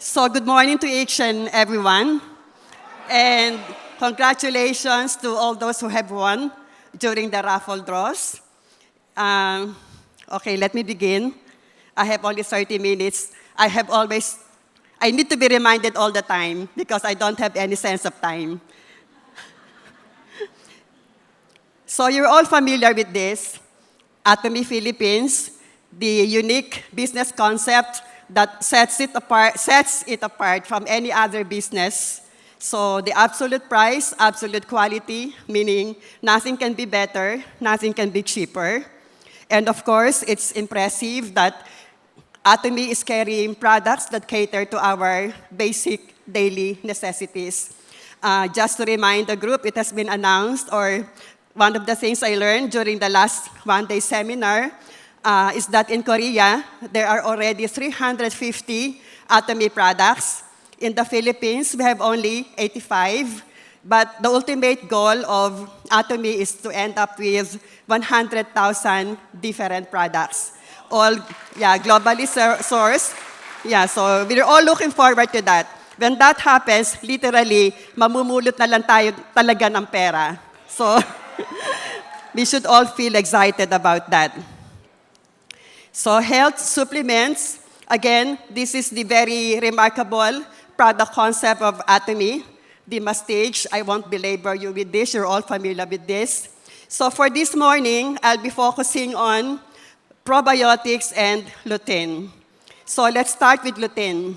So good morning to each and everyone. And congratulations to all those who have won during the raffle draws. Okay, let me begin. I have only 30 minutes. I need to be reminded all the time because I don't have any sense of time. So you're all familiar with this, Atomy Philippines, the unique business concept that sets it apart from any other business. So the absolute price, absolute quality, meaning nothing can be better, nothing can be cheaper. And of course, it's impressive that Atomy is carrying products that cater to our basic daily necessities. Just to remind the group, it has been announced, or one of the things I learned during the last one-day seminar is that in Korea, there are already 350 Atomy products. In the Philippines, we have only 85. But the ultimate goal of Atomy is to end up with 100,000 different products, all globally sourced. Yeah, so we're all looking forward to that. When that happens, literally, mamumulot na lang tayo talaga ng pera. So we should all feel excited about that. So health supplements, again, this is the very remarkable product concept of Atomy. The Mastage, I won't belabor you with this, you're all familiar with this. So for this morning, I'll be focusing on probiotics and lutein. So let's start with lutein.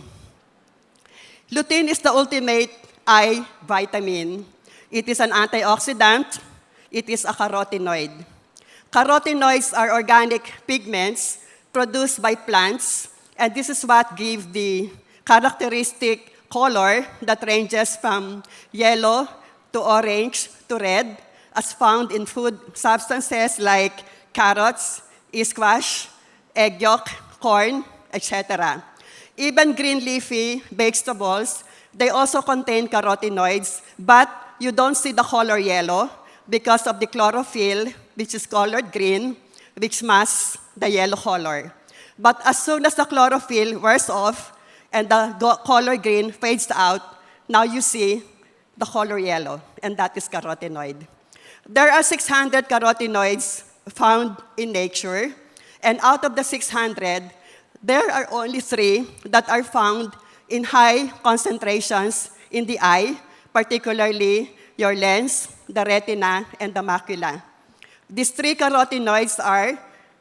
Lutein is the ultimate eye vitamin. It is an antioxidant. It is a carotenoid. Carotenoids are organic pigments produced by plants, and this is what gives the characteristic color that ranges from yellow to orange to red, as found in food substances like carrots, squash, egg yolk, corn, etc. Even green leafy vegetables, they also contain carotenoids, but you don't see the color yellow because of the chlorophyll, which is colored green, which masks the yellow color. But as soon as the chlorophyll wears off and the color green fades out, now you see the color yellow, and that is carotenoid. There are 600 carotenoids found in nature, and out of the 600, there are only 3 that are found in high concentrations in the eye, particularly your lens, the retina, and the macula. These 3 carotenoids are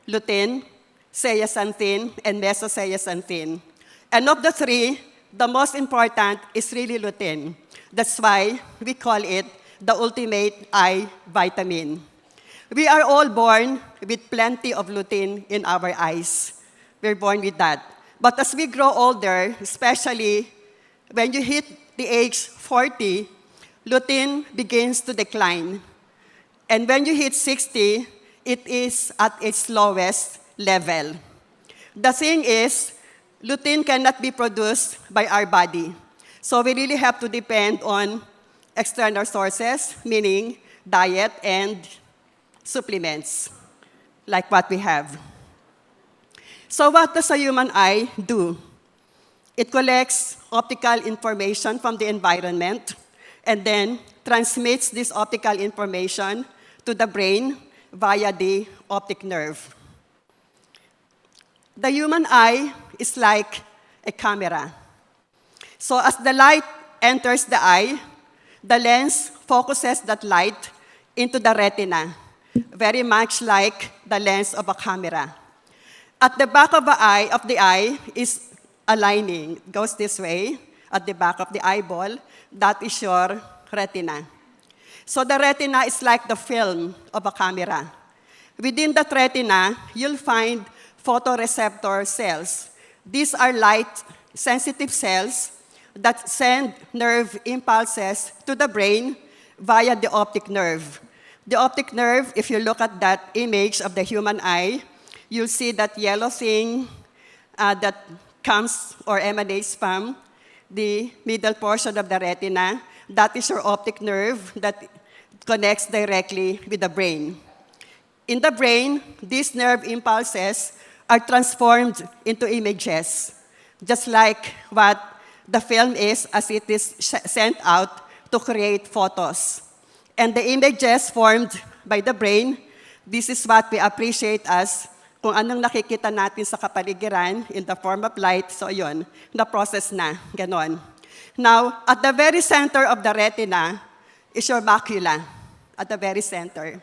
lutein, zeaxanthin, and mesozeaxanthin. And of the 3, the most important is really lutein. That's why we call it the ultimate eye vitamin. We are all born with plenty of lutein in our eyes. We're born with that. But as we grow older, especially when you hit the age 40, lutein begins to decline. And when you hit 60, it is at its lowest level. The thing is, lutein cannot be produced by our body. So we really have to depend on external sources, meaning diet and supplements, like what we have. So what does a human eye do? It collects optical information from the environment and then transmits this optical information to the brain via the optic nerve. The human eye is like a camera. So as the light enters the eye, the lens focuses that light into the retina, very much like the lens of a camera. At the back of the eye is a lining. It goes this way, at the back of the eyeball. That is your retina. So the retina is like the film of a camera. Within that retina, you'll find photoreceptor cells. These are light-sensitive cells that send nerve impulses to the brain via the optic nerve. The optic nerve, if you look at that image of the human eye, you'll see that yellow thing that comes or emanates from the middle portion of the retina. That is your optic nerve that connects directly with the brain. In the brain, these nerve impulses are transformed into images, just like what the film is as it is sent out to create photos. And the images formed by the brain, this is what we appreciate as kung anong nakikita natin sa kapaligiran in the form of light. So yun, na-process na, ganon. Now, at the very center of the retina is your macula, at the very center.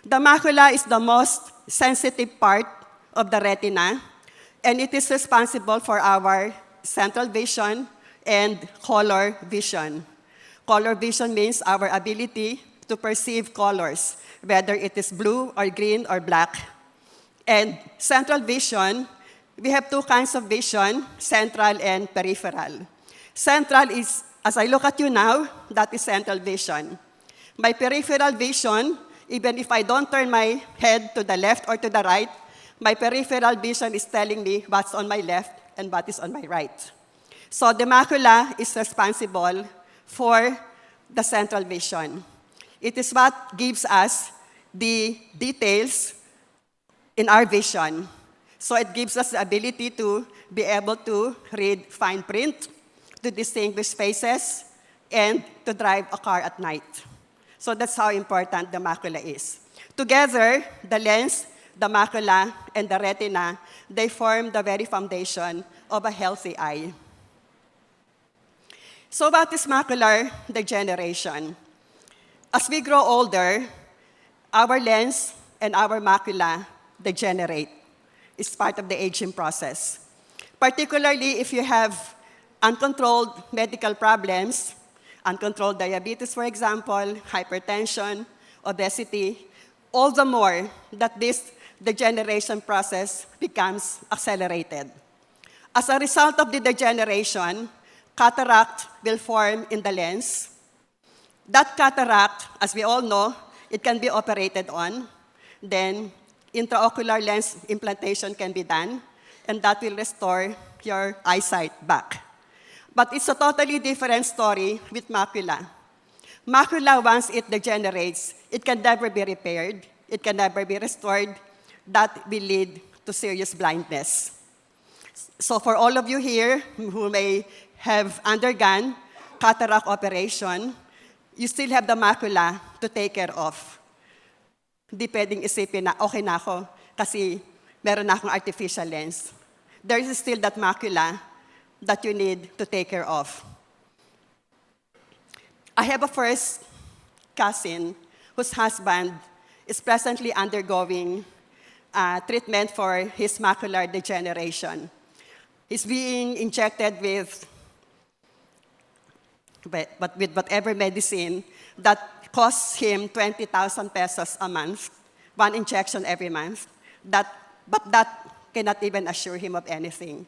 The macula is the most sensitive part of the retina, and it is responsible for our central vision and color vision. Color vision means our ability to perceive colors, whether it is blue or green or black. And central vision, we have two kinds of vision, central and peripheral. Central is, as I look at you now, that is central vision. My peripheral vision, even if I don't turn my head to the left or to the right, my peripheral vision is telling me what's on my left and what is on my right. So the macula is responsible for the central vision. It is what gives us the details in our vision. So it gives us the ability to be able to read fine print, to distinguish faces, and to drive a car at night. So that's how important the macula is. Together, the lens, the macula, and the retina, they form the very foundation of a healthy eye. So what is macular degeneration? As we grow older, our lens and our macula degenerate. It's part of the aging process. Particularly if you have uncontrolled medical problems, uncontrolled diabetes, for example, hypertension, obesity, all the more that this degeneration process becomes accelerated. As a result of the degeneration, cataract will form in the lens. That cataract, as we all know, it can be operated on. Then intraocular lens implantation can be done, and that will restore your eyesight back. But it's a totally different story with macula. Macula, once it degenerates, it can never be repaired. It can never be restored. That will lead to serious blindness. So for all of you here who may have undergone cataract operation, you still have the macula to take care of. Hindi pwedeng isipin na, okay na ako kasi meron na akong artificial lens. There is still that macula that you need to take care of. I have a first cousin whose husband is presently undergoing treatment for his macular degeneration. He's being injected with whatever medicine that costs him 20,000 pesos a month, one injection every month. But that cannot even assure him of anything.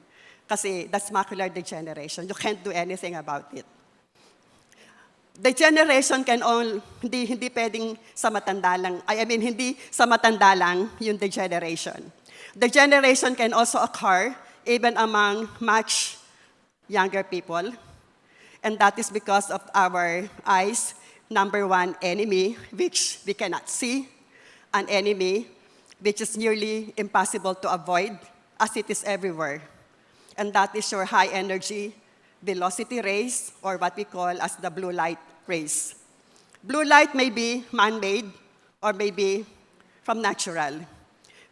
Kasi that's macular degeneration. You can't do anything about it. Degeneration can hindi pwedeng sa matanda lang. Hindi sa matanda lang yung degeneration. Degeneration can also occur even among much younger people. And that is because of our eyes' number one enemy, which we cannot see, an enemy which is nearly impossible to avoid, as it is everywhere. And that is your high energy velocity rays, or what we call as the blue light rays. Blue light may be man-made or may be from natural.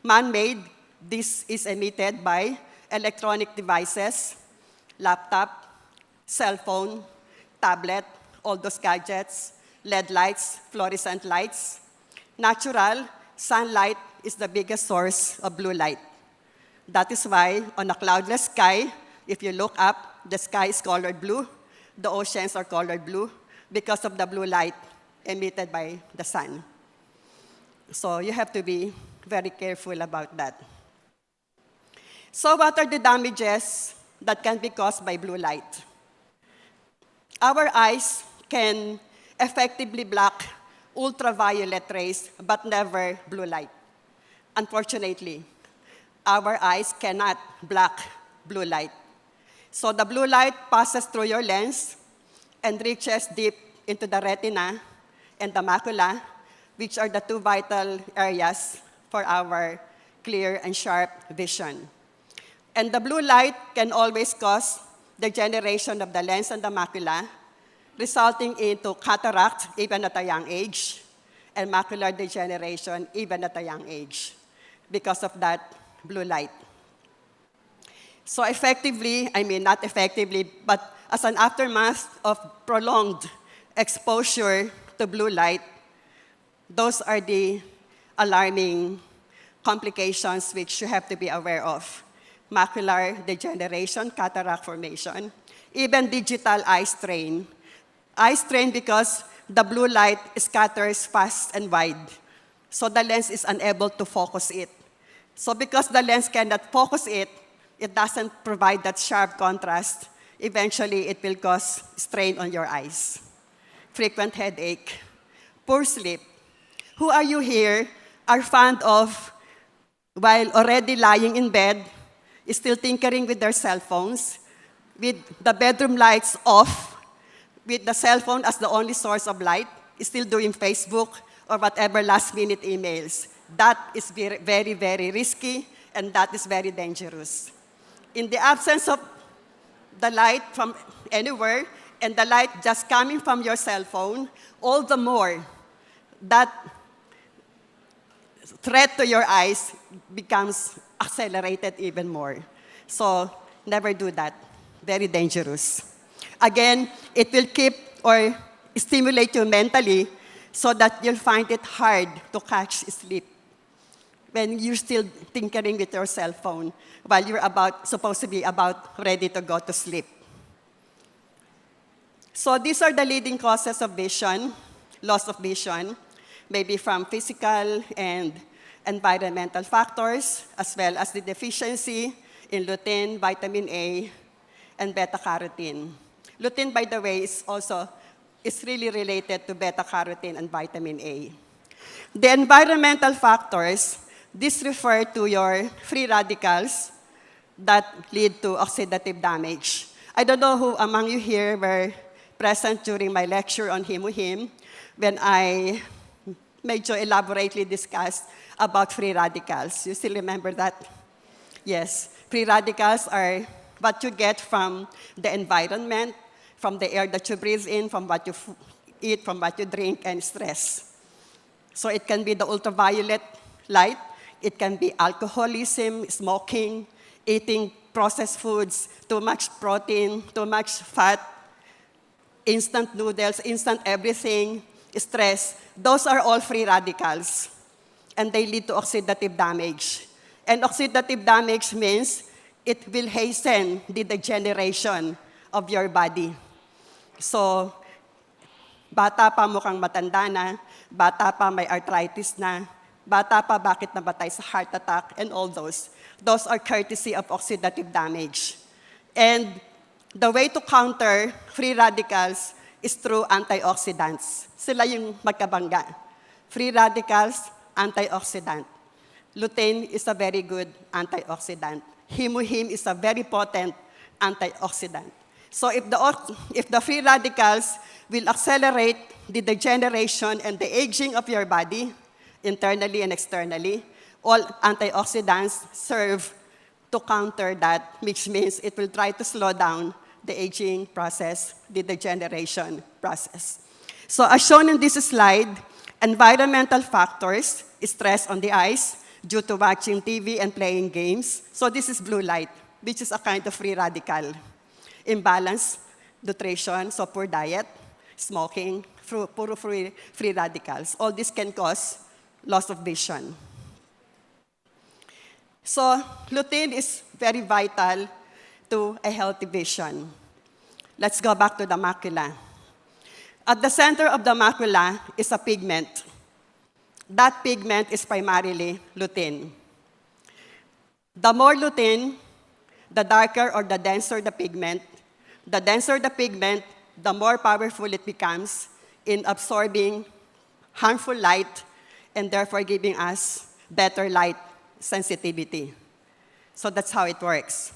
Man-made, this is emitted by electronic devices, laptop, cell phone, tablet, all those gadgets, LED lights, fluorescent lights. Natural, sunlight is the biggest source of blue light. That is why on a cloudless sky, if you look up, the sky is colored blue, the oceans are colored blue because of the blue light emitted by the sun. So you have to be very careful about that. So what are the damages that can be caused by blue light? Our eyes can effectively block ultraviolet rays, but never blue light. Unfortunately, our eyes cannot block blue light. So the blue light passes through your lens and reaches deep into the retina and the macula, which are the two vital areas for our clear and sharp vision. And the blue light can always cause degeneration of the lens and the macula, resulting into cataract even at a young age, and macular degeneration even at a young age because of that blue light. So effectively, I mean not effectively, but as an aftermath of prolonged exposure to blue light, those are the alarming complications which you have to be aware of. Macular degeneration, cataract formation, even digital eye strain. Eye strain because the blue light scatters fast and wide, so the lens is unable to focus it. So because the lens cannot focus it, it doesn't provide that sharp contrast. Eventually, it will cause strain on your eyes. Frequent headache, poor sleep. Who are you here are fond of, while already lying in bed, still tinkering with their cell phones, with the bedroom lights off, with the cell phone as the only source of light, still doing Facebook or whatever last-minute emails? That is very, very, very risky, and that is very dangerous. In the absence of the light from anywhere, and the light just coming from your cell phone, all the more that threat to your eyes becomes accelerated even more. So never do that. Very dangerous. Again, it will keep or stimulate you mentally so that you'll find it hard to catch sleep when you're still tinkering with your cell phone while you're supposed to be ready to go to sleep. So these are the leading causes of vision, loss of vision, maybe from physical and environmental factors, as well as the deficiency in lutein, vitamin A, and beta-carotene. Lutein, by the way, is really related to beta-carotene and vitamin A. The environmental factors, these refer to your free radicals that lead to oxidative damage. I don't know who among you here were present during my lecture on Himuhim when I medyo elaborately discussed about free radicals. You still remember that? Yes. Free radicals are what you get from the environment, from the air that you breathe in, from what you eat, from what you drink, and stress. So it can be the ultraviolet light. It can be alcoholism, smoking, eating processed foods, too much protein, too much fat, instant noodles, instant everything, stress. Those are all free radicals, and they lead to oxidative damage. And oxidative damage means it will hasten the degeneration of your body. So, bata pa mukhang matanda na, bata pa may arthritis na, bata pa bakit nabatay sa heart attack, and all those. Those are courtesy of oxidative damage. And the way to counter free radicals is through antioxidants. Sila yung magkabangga. Free radicals, antioxidant. Lutein is a very good antioxidant. Himuhim is a very potent antioxidant. So if the free radicals will accelerate the degeneration and the aging of your body, internally and externally, all antioxidants serve to counter that, which means it will try to slow down the aging process, the degeneration process. So as shown in this slide, environmental factors, stress on the eyes due to watching TV and playing games. So this is blue light, which is a kind of free radical. Imbalance, nutrition, so poor diet, smoking, puro free radicals. All this can cause loss of vision. So lutein is very vital to a healthy vision. Let's go back to the macula. At the center of the macula is a pigment. That pigment is primarily lutein. The more lutein, the darker or the denser the pigment. The denser the pigment, the more powerful it becomes in absorbing harmful light and therefore giving us better light sensitivity. So that's how it works.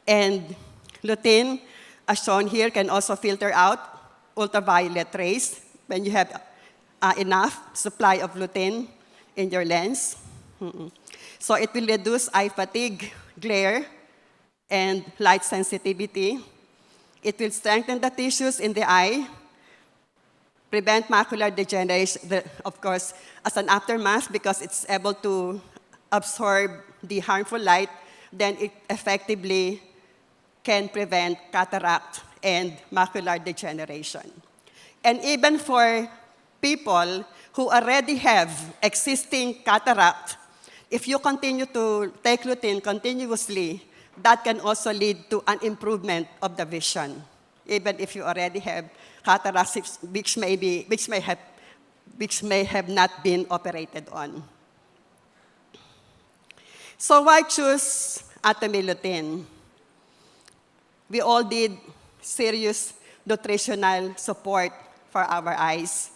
And lutein, as shown here, can also filter out ultraviolet rays when you have enough supply of lutein in your lens. So it will reduce eye fatigue, glare, and light sensitivity. It will strengthen the tissues in the eye, prevent macular degeneration, of course, as an aftermath because it's able to absorb the harmful light, then it effectively can prevent cataract and macular degeneration. And even for people who already have existing cataract, if you continue to take lutein continuously, that can also lead to an improvement of the vision, even if you already have cataracts which may have not been operated on. So why choose Atomy lutein? We all need serious nutritional support for our eyes.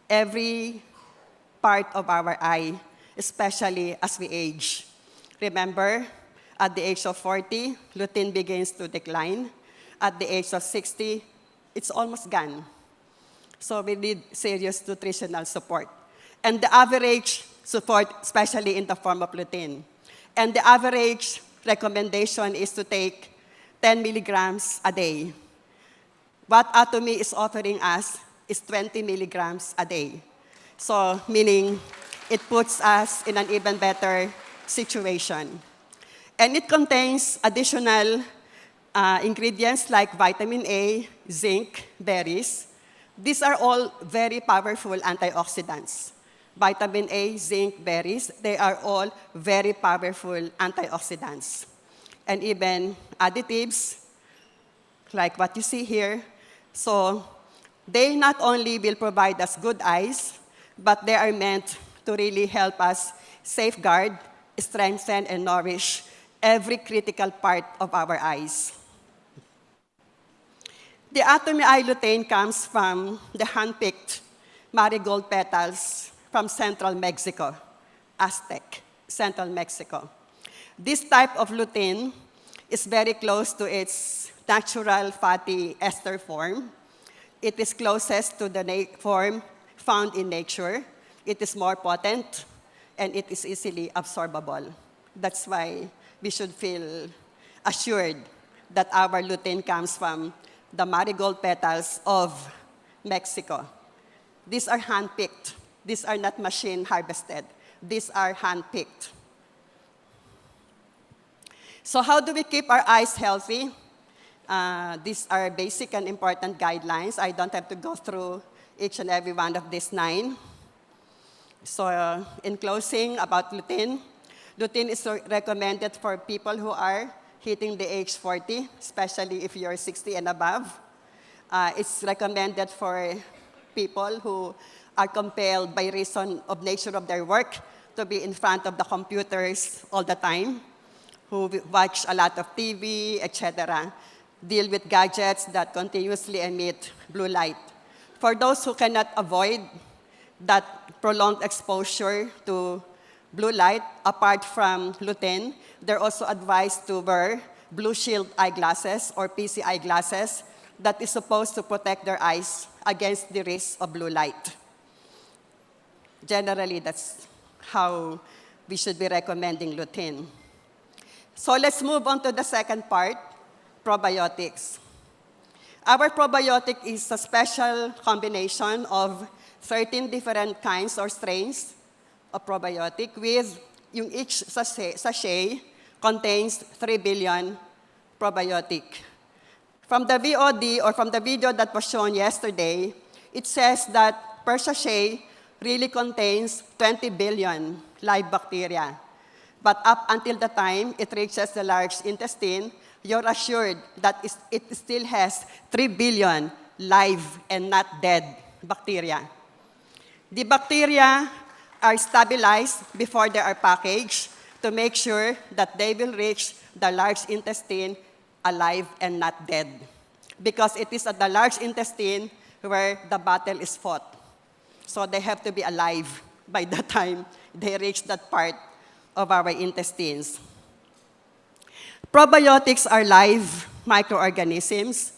Every part of our eye, especially as we age. Remember, at the age of 40, lutein begins to decline. At the age of 60, it's almost gone. So we need serious nutritional support. And the average support, especially in the form of lutein. And the average recommendation is to take 10 milligrams a day. What Atomy is offering us is 20 milligrams a day. So meaning it puts us in an even better situation. And it contains additional ingredients like vitamin A, zinc, berries. These are all very powerful antioxidants. Vitamin A, zinc, berries, they are all very powerful antioxidants. And even additives, like what you see here. So they not only will provide us good eyes, but they are meant to really help us safeguard, strengthen, and nourish every critical part of our eyes. The Atomy eye lutein comes from the hand-picked marigold petals from central Mexico, Aztec, central Mexico. This type of lutein is very close to its natural fatty ester form. It is closest to the form found in nature. It is more potent, and it is easily absorbable. That's why we should feel assured that our lutein comes from the marigold petals of Mexico. These are hand-picked. These are not machine harvested. These are hand-picked. So how do we keep our eyes healthy? These are basic and important guidelines. I don't have to go through each and every one of these 9. So in closing, about lutein, lutein is recommended for people who are hitting the age 40, especially if you're 60 and above. It's recommended for people who are compelled by reason of nature of their work to be in front of the computers all the time, who watch a lot of TV, etc., deal with gadgets that continuously emit blue light. For those who cannot avoid that prolonged exposure to blue light, apart from lutein, they're also advised to wear blue shield eyeglasses or PC eyeglasses that is supposed to protect their eyes against the risk of blue light. Generally, that's how we should be recommending lutein. So let's move on to the second part, probiotics. Our probiotic is a special combination of 13 different kinds or strains of probiotic with each sachet contains 3 billion probiotic. From the VOD or from the video that was shown yesterday, it says that per sachet really contains 20 billion live bacteria. But up until the time it reaches the large intestine, you're assured that it still has 3 billion live and not dead bacteria. The bacteria are stabilized before they are packaged to make sure that they will reach the large intestine alive and not dead. Because it is at the large intestine where the battle is fought. So they have to be alive by the time they reach that part of our intestines. Probiotics are live microorganisms,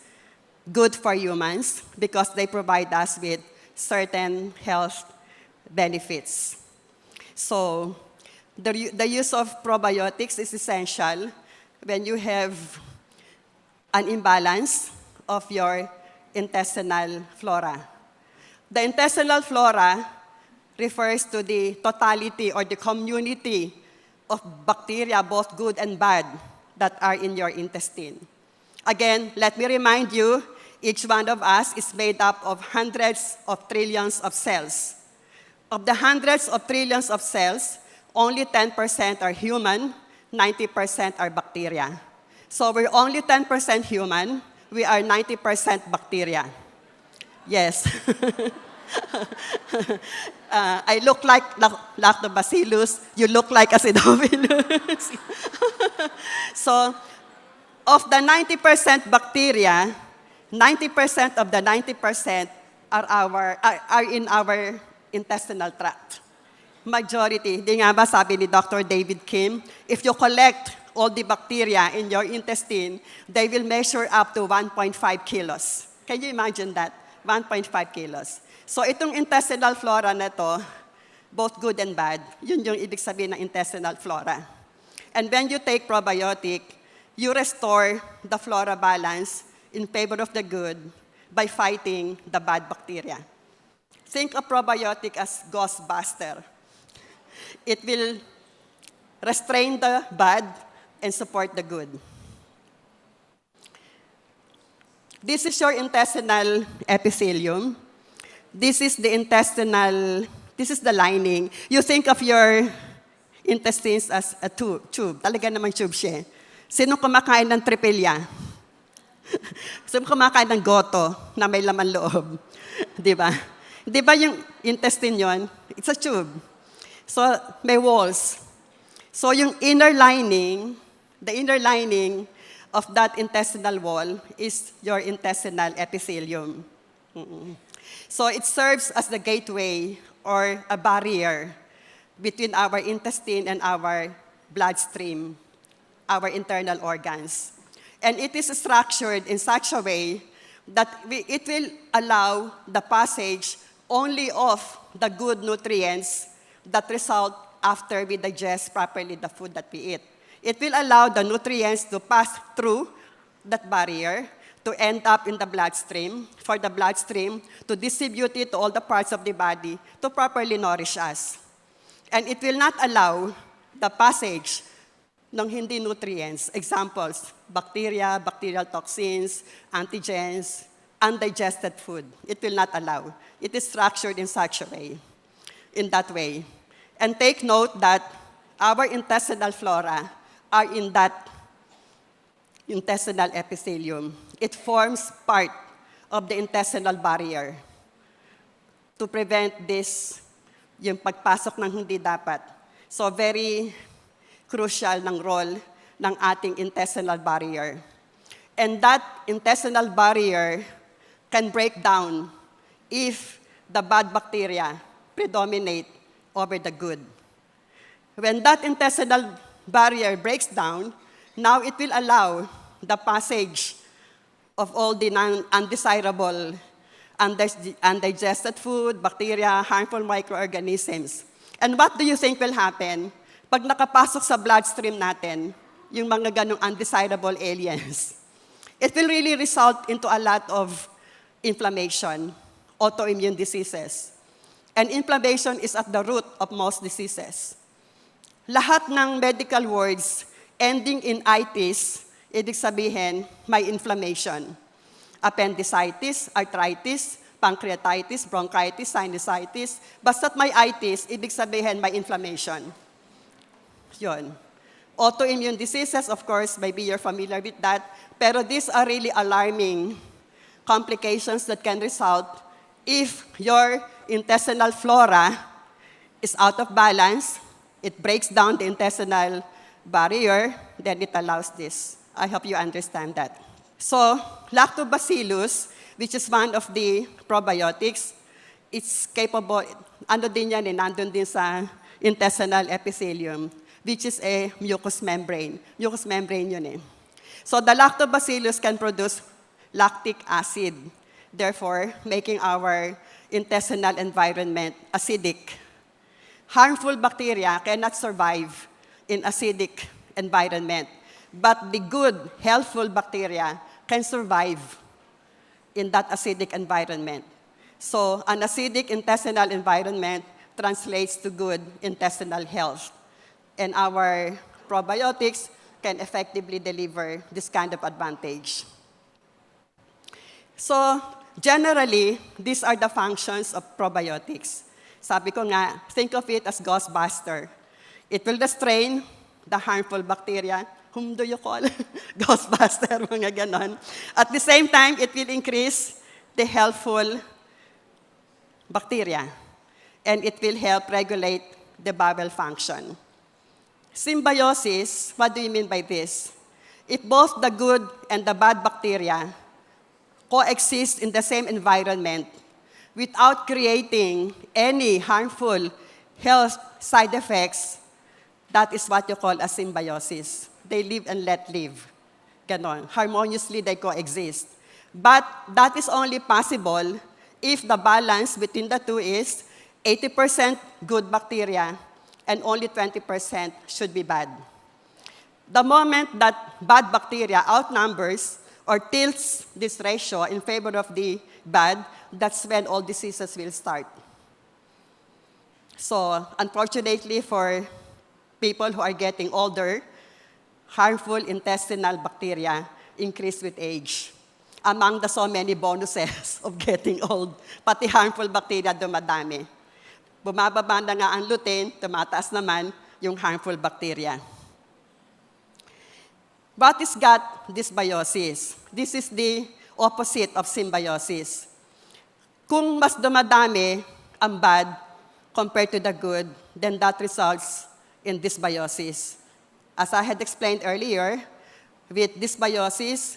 good for humans because they provide us with certain health benefits. So the use of probiotics is essential when you have an imbalance of your intestinal flora. The intestinal flora refers to the totality or the community of bacteria, both good and bad, that are in your intestine. Again, let me remind you, each one of us is made up of hundreds of trillions of cells. Of the hundreds of trillions of cells, only 10% are human, 90% are bacteria. So we're only 10% human, we are 90% bacteria. Yes. I look like lactobacillus, you look like acidophilus. So, of the 90% bacteria, 90% of the 90% are in our intestinal tract. Majority, di nga ba sabi ni Dr. David Kim, if you collect all the bacteria in your intestine, they will measure up to 1.5 kilos. Can you imagine that? 1.5 kilos. So itong intestinal flora na to, both good and bad, yun yung ibig sabihin ng intestinal flora. And when you take probiotic, you restore the flora balance in favor of the good by fighting the bad bacteria. Think of probiotic as ghostbuster. It will restrain the bad and support the good. This is your intestinal epithelium. This is the lining. You think of your intestines as a tube. Talaga namang tube siya. Sino kumakain ng tripilya? Sino kumakain ng goto na may laman loob? Di ba? Di ba yung intestine yon? It's a tube. So, may walls. So, yung inner lining, the inner lining of that intestinal wall is your intestinal epithelium. So it serves as the gateway or a barrier between our intestine and our bloodstream, our internal organs. And it is structured in such a way that it will allow the passage only of the good nutrients that result after we digest properly the food that we eat. It will allow the nutrients to pass through that barrier to end up in the bloodstream, for the bloodstream to distribute it to all the parts of the body to properly nourish us. And it will not allow the passage ng hindi nutrients. Examples, bacteria, bacterial toxins, antigens, undigested food. It will not allow. It is structured in such a way, in that way. And take note that our intestinal flora are in that intestinal epithelium. It forms part of the intestinal barrier to prevent this, yung pagpasok ng hindi dapat. So very crucial ng role ng ating intestinal barrier. And that intestinal barrier can break down if the bad bacteria predominate over the good. When that intestinal barrier breaks down, now it will allow the passage of all the undesirable, undigested food, bacteria, harmful microorganisms. And what do you think will happen pag nakapasok sa bloodstream natin yung mga ganong undesirable aliens? It will really result into a lot of inflammation, autoimmune diseases. And inflammation is at the root of most diseases. Lahat ng medical words ending in itis, ibig sabihin, may inflammation. Appendicitis, arthritis, pancreatitis, bronchitis, sinusitis. Basta't may itis, ibig sabihin, may inflammation. Yun. Autoimmune diseases, of course, maybe you're familiar with that. Pero these are really alarming complications that can result if your intestinal flora is out of balance. It breaks down the intestinal barrier, then it allows this. I hope you understand that. So, lactobacillus, which is one of the probiotics, it's capable, nandun din sa intestinal epithelium, which is a mucous membrane. Mucous membrane yun eh. So, the lactobacillus can produce lactic acid, therefore making our intestinal environment acidic. Harmful bacteria cannot survive in acidic environment, but the good, healthful bacteria can survive in that acidic environment. So an acidic intestinal environment translates to good intestinal health. And our probiotics can effectively deliver this kind of advantage. So generally, these are the functions of probiotics. Sabi ko nga, think of it as Ghostbuster. It will restrain the harmful bacteria. Whom do you call? Ghostbuster, mga ganon. At the same time, it will increase the helpful bacteria. And it will help regulate the bowel function. Symbiosis, what do you mean by this? If both the good and the bad bacteria coexist in the same environment without creating any harmful health side effects, that is what you call a symbiosis. They live and let live. Ganon. Harmoniously, they coexist. But that is only possible if the balance between the two is 80% good bacteria and only 20% should be bad. The moment that bad bacteria outnumbers or tilts this ratio in favor of the bad, that's when all diseases will start. So, unfortunately for people who are getting older, harmful intestinal bacteria increase with age. Among the so many bonuses of getting old, pati harmful bacteria dumadami. Bumababa na nga ang lutein, tumataas naman yung harmful bacteria. What is gut dysbiosis? This is the opposite of symbiosis. Kung mas dumadami ang bad compared to the good, then that results in dysbiosis. As I had explained earlier, with dysbiosis,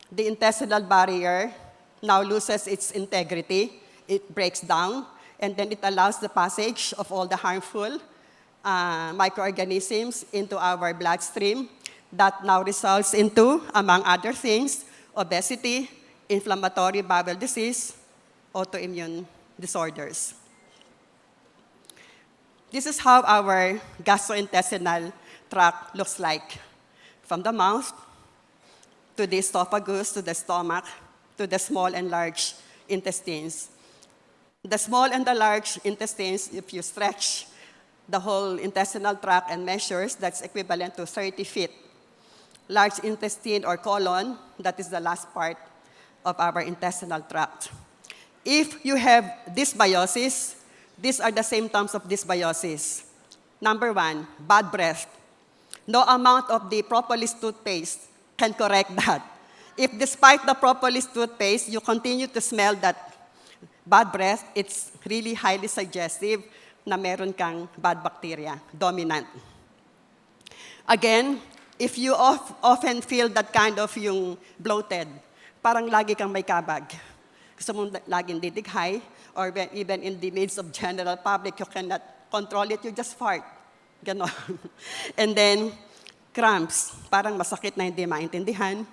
the intestinal barrier now loses its integrity, it breaks down, and then it allows the passage of all the harmful microorganisms into our bloodstream. That now results into, among other things, obesity, inflammatory bowel disease, autoimmune disorders. This is how our gastrointestinal tract looks like. From the mouth, to the esophagus, to the stomach, to the small and large intestines. The small and the large intestines, if you stretch the whole intestinal tract and measures, that's equivalent to 30 feet. Large intestine or colon, that is the last part of our intestinal tract. If you have dysbiosis, these are the symptoms of dysbiosis. Number one, bad breath. No amount of the propolis toothpaste can correct that. If despite the propolis toothpaste, you continue to smell that bad breath, it's really highly suggestive na meron kang bad bacteria, dominant. Again, if you often feel that kind of yung bloated, parang lagi kang may kabag. Gusto mong laging didighay, or even in the midst of general public, you cannot control it, you just fart. Ganon. And then, cramps, parang masakit na hindi maintindihan.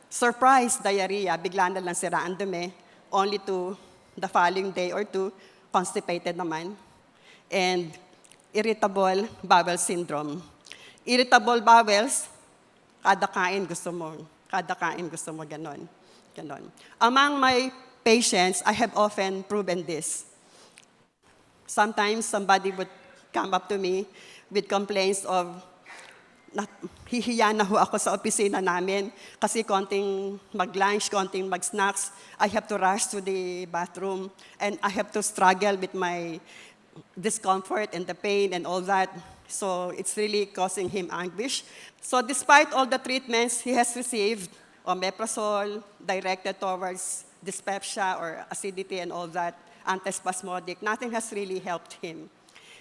Surprise, diarrhea, bigla na lang sira ang dumi, only to the following day or two, constipated naman. And irritable bowel syndrome. Irritable bowels, kada kain gusto mo, ganon. Among my patients, I have often proven this. Sometimes somebody would come up to me with complaints of, hihiya na ho ako sa opisina namin kasi konting mag-lunch, konting mag-snacks, I have to rush to the bathroom and I have to struggle with my discomfort and the pain and all that. So it's really causing him anguish. So despite all the treatments he has received, omeprazole, directed towards dyspepsia or acidity and all that, antispasmodic, nothing has really helped him.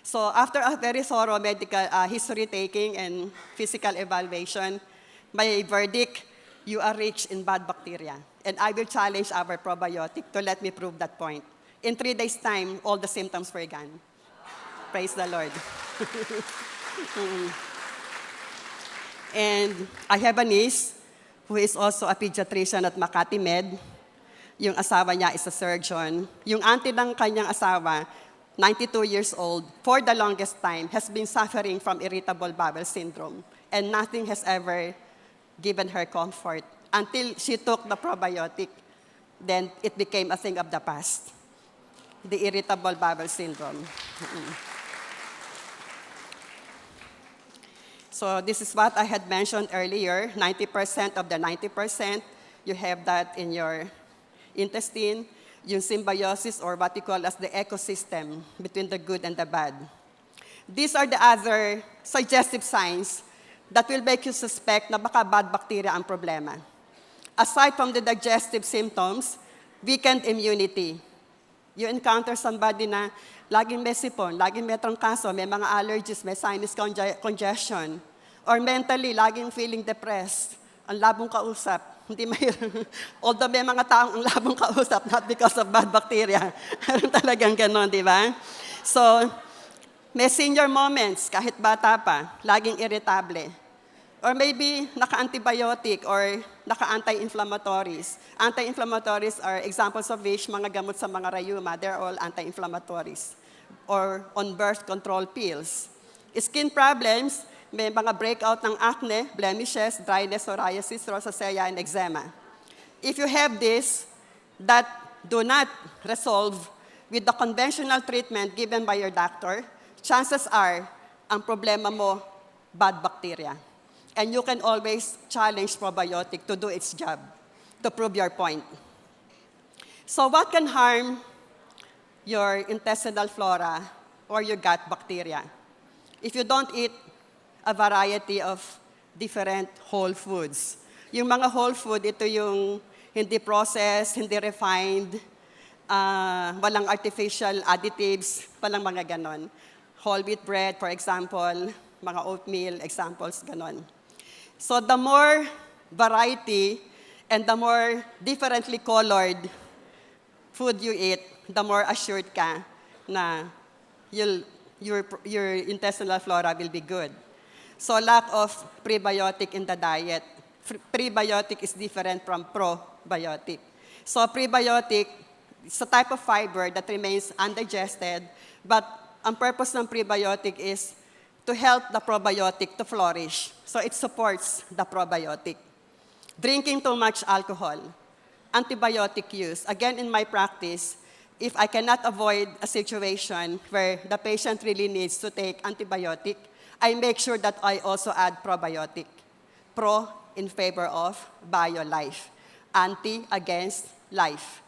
So after a very thorough medical history taking and physical evaluation, my verdict, you are rich in bad bacteria. And I will challenge our probiotic to let me prove that point. In 3 days' time, all the symptoms were gone. Praise the Lord. And I have a niece who is also a pediatrician at Makati Med. Yung asawa niya is a surgeon. Yung auntie ng kanyang asawa, 92 years old, for the longest time, has been suffering from irritable bowel syndrome. And nothing has ever given her comfort until she took the probiotic. then it became a thing of the past. The irritable bowel syndrome. So this is what I had mentioned earlier, 90% of the 90%, you have that in your intestine, yung symbiosis, or what we call as the ecosystem between the good and the bad. These are the other suggestive signs that will make you suspect na baka bad bacteria ang problema. Aside from the digestive symptoms, weakened immunity. You encounter somebody na laging may sipon, laging may trangkaso, may mga allergies, may sinus congestion, or mentally, laging feeling depressed, ang labong kausap. Hindi although may mga taong ang labong kausap, not because of bad bacteria. Meron talagang ganon, di ba? So, may senior moments, kahit bata pa, laging irritable. Or maybe naka-antibiotic or naka-anti-inflammatories. Anti-inflammatories are examples of which mga gamot sa mga rayuma, they're all anti-inflammatories. Or on birth control pills. Skin problems, may mga breakout ng acne, blemishes, dryness, psoriasis, rosacea, and eczema. If you have this, that do not resolve with the conventional treatment given by your doctor, chances are, ang problema mo, bad bacteria. And you can always challenge probiotic to do its job, to prove your point. So what can harm your intestinal flora or your gut bacteria? If you don't eat a variety of different whole foods. Yung mga whole food, ito yung hindi processed, hindi refined, walang artificial additives, walang mga ganon. Whole wheat bread, for example, mga oatmeal, examples, ganon. So the more variety and the more differently colored food you eat, the more assured ka na your intestinal flora will be good. So lack of prebiotic in the diet. Prebiotic is different from probiotic. So prebiotic is a type of fiber that remains undigested, but ang purpose ng prebiotic is to help the probiotic to flourish. So it supports the probiotic. Drinking too much alcohol. Antibiotic use. Again, in my practice, if I cannot avoid a situation where the patient really needs to take antibiotic, I make sure that I also add probiotic. Pro in favor of bio-life. Anti against life.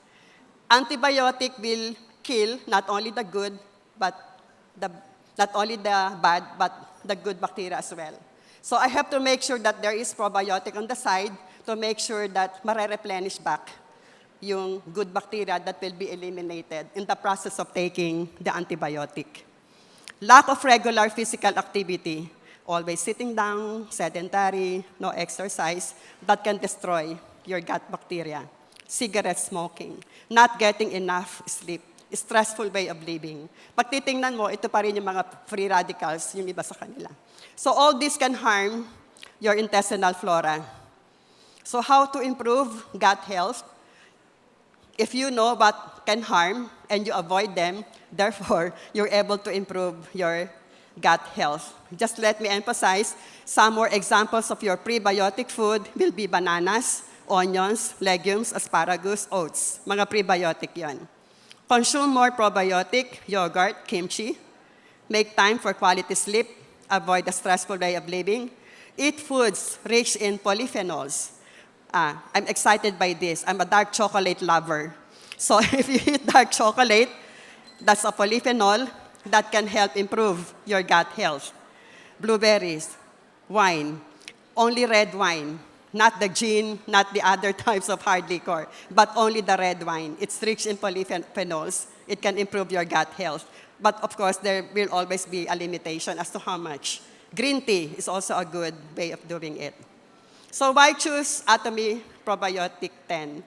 Antibiotic will kill not only the good, but not only the bad, but the good bacteria as well. So I have to make sure that there is probiotic on the side to make sure that mare-replenish back yung good bacteria that will be eliminated in the process of taking the antibiotic. Lack of regular physical activity, always sitting down, sedentary, no exercise, that can destroy your gut bacteria. Cigarette smoking, not getting enough sleep, stressful way of living. Pag titingnan mo, ito pa rin yung mga free radicals, yung iba sa kanila. So all this can harm your intestinal flora. So how to improve gut health? If you know what can harm and you avoid them, therefore, you're able to improve your gut health. Just let me emphasize, some more examples of your prebiotic food will be bananas, onions, legumes, asparagus, oats. Mga prebiotic yon. Consume more probiotic, yogurt, kimchi. Make time for quality sleep. Avoid a stressful way of living. Eat foods rich in polyphenols. I'm excited by this. I'm a dark chocolate lover. So if you eat dark chocolate, that's a polyphenol that can help improve your gut health. Blueberries, wine, only red wine, not the gin, not the other types of hard liquor, but only the red wine. It's rich in polyphenols. It can improve your gut health. But of course, there will always be a limitation as to how much. Green tea is also a good way of doing it. So why choose Atomy Probiotic 10?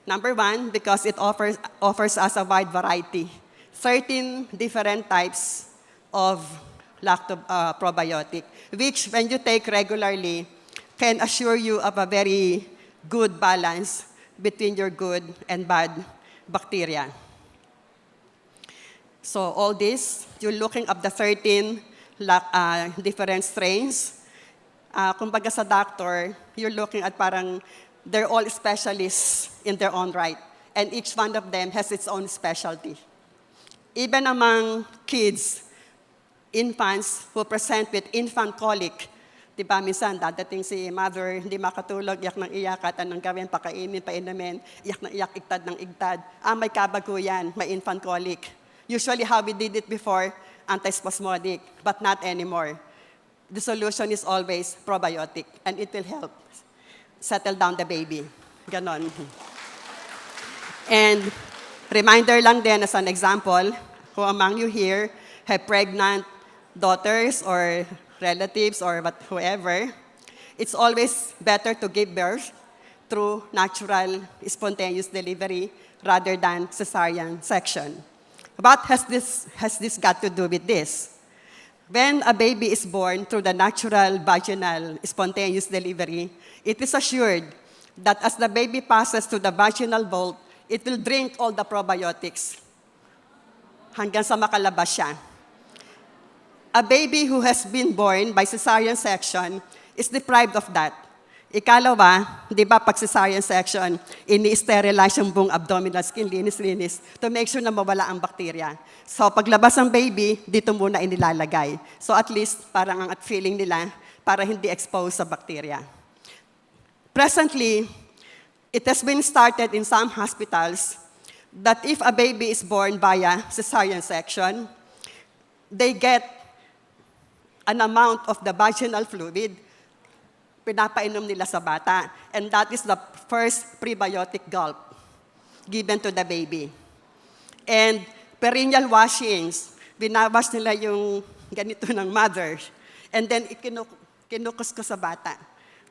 Number one, because it offers us a wide variety. 13 different types of probiotic, which when you take regularly, can assure you of a very good balance between your good and bad bacteria. So all this, you're looking at the 13 different strains. Kumbaga sa doctor, you're looking at parang they're all specialists in their own right. and each one of them has its own specialty. Even among kids, infants who present with infant colic, di ba, minsan dadating si mother, hindi makatulog, iyak ng iyak, at anong gawin, pakainin, painumin, iyak ng iyak, igtad ng igtad. May kabago yan, may infant colic. Usually how we did it before, antispasmodic, but not anymore. The solution is always probiotic, and it will help settle down the baby. Ganon. And reminder lang din as an example, who among you here have pregnant daughters or relatives or whoever, it's always better to give birth through natural, spontaneous delivery rather than cesarean section. What has this got to do with this? When a baby is born through the natural vaginal spontaneous delivery, it is assured that as the baby passes through the vaginal vault, it will drink all the probiotics hanggang sa makalabas siya. A baby who has been born by cesarean section is deprived of that. Ikalawa, di ba, pag cesarean section, ini-sterilize yung buong abdominal skin, linis-linis, to make sure na mawala ang bakterya. So paglabas ng baby, dito muna inilalagay. So at least, parang ang feeling nila, para hindi exposed sa bakterya. Presently, it has been started in some hospitals that if a baby is born via cesarean section, they get an amount of the vaginal fluid, pinapainom nila sa bata. And that is the first prebiotic gulp given to the baby. And perineal washings, binawash nila yung ganito ng mother. And then kinukuskus sa bata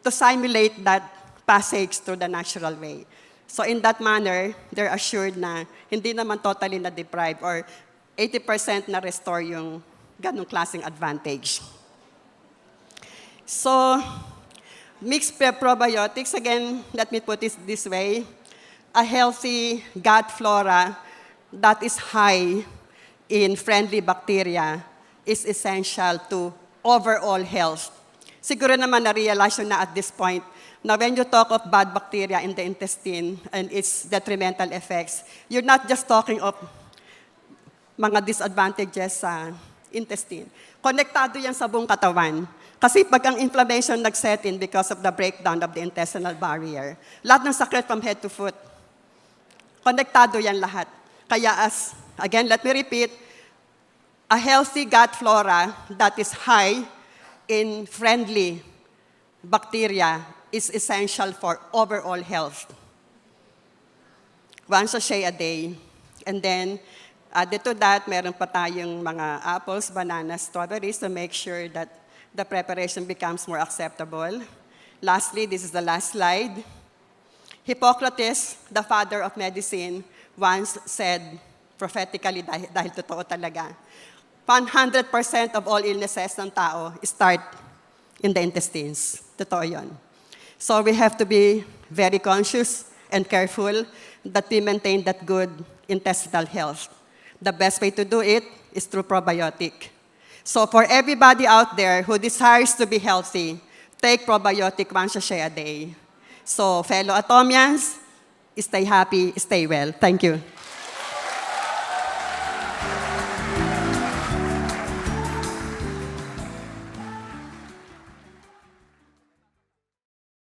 to simulate that passage through the natural way. So in that manner, they're assured na hindi naman totally na-deprive or 80% na-restore yung ganong klaseng advantage. So, mixed probiotics, again, let me put it this way, a healthy gut flora that is high in friendly bacteria is essential to overall health. Siguro naman na-realize nyo na at this point na when you talk of bad bacteria in the intestine and its detrimental effects, you're not just talking of mga disadvantages sa intestine. Konektado yan sa buong katawan. Kasi pag ang inflammation nag-set in because of the breakdown of the intestinal barrier, lahat ng sakit from head to foot, konektado yan lahat. Kaya again, let me repeat, a healthy gut flora that is high in friendly bacteria is essential for overall health. 1 sachet a day. And then, added to that, meron pa tayong mga apples, bananas, strawberries to make sure that the preparation becomes more acceptable. Lastly, this is the last slide. Hippocrates, the father of medicine, once said prophetically, dahil totoo talaga, 100% of all illnesses ng tao start in the intestines. Totoo yun. So we have to be very conscious and careful that we maintain that good intestinal health. The best way to do it is through probiotic. So for everybody out there who desires to be healthy, take probiotic 1 sachet a day. So fellow Atomians, stay happy, stay well. Thank you.